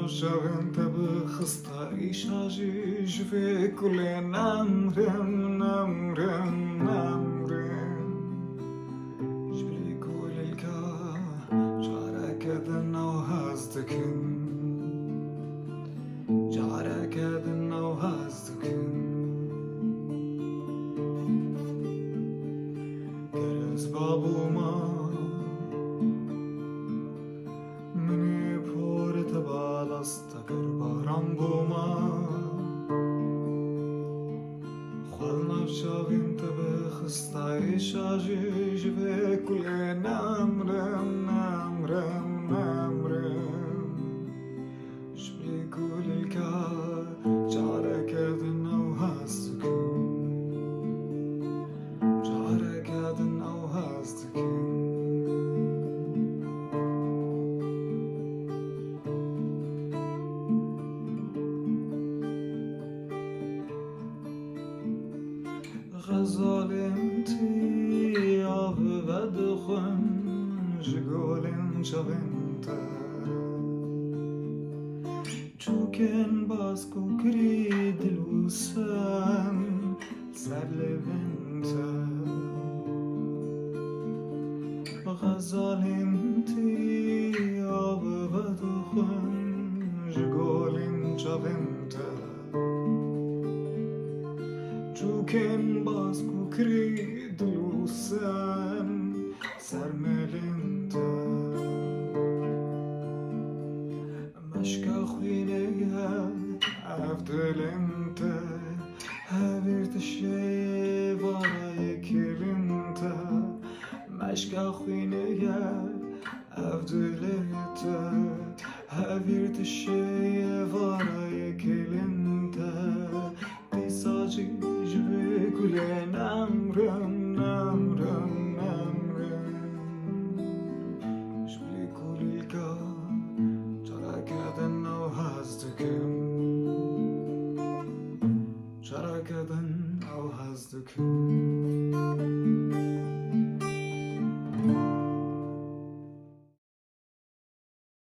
شب انت بخستا ایشاجیش و کل نمرم جبري كل الكا جارك ذنا وهازدكن جارك ذنا وهازدكن جلس بابو ما مني بور تبالستكر بارم بوما خلنا شاب انت بخستاي شاجيج بكل نمرم شبلي كل الكا جارك ذنا وهازدكن جارك ذنا وهازدكن غزال انتي آب و دخن جگولن شبنتا چوکن باسکو کری دلوسن سر لبنتا غزال انتي آب و دخن جگولن شبنتا چوکن باسکو کری دلوسن سرملنتا مشکا خوینه افدلنتا هاویرت شی وارای کلنتا مشکا خوینه افدلنتا هاویرت شی وارای کلنتا پیساجی جبه گلنا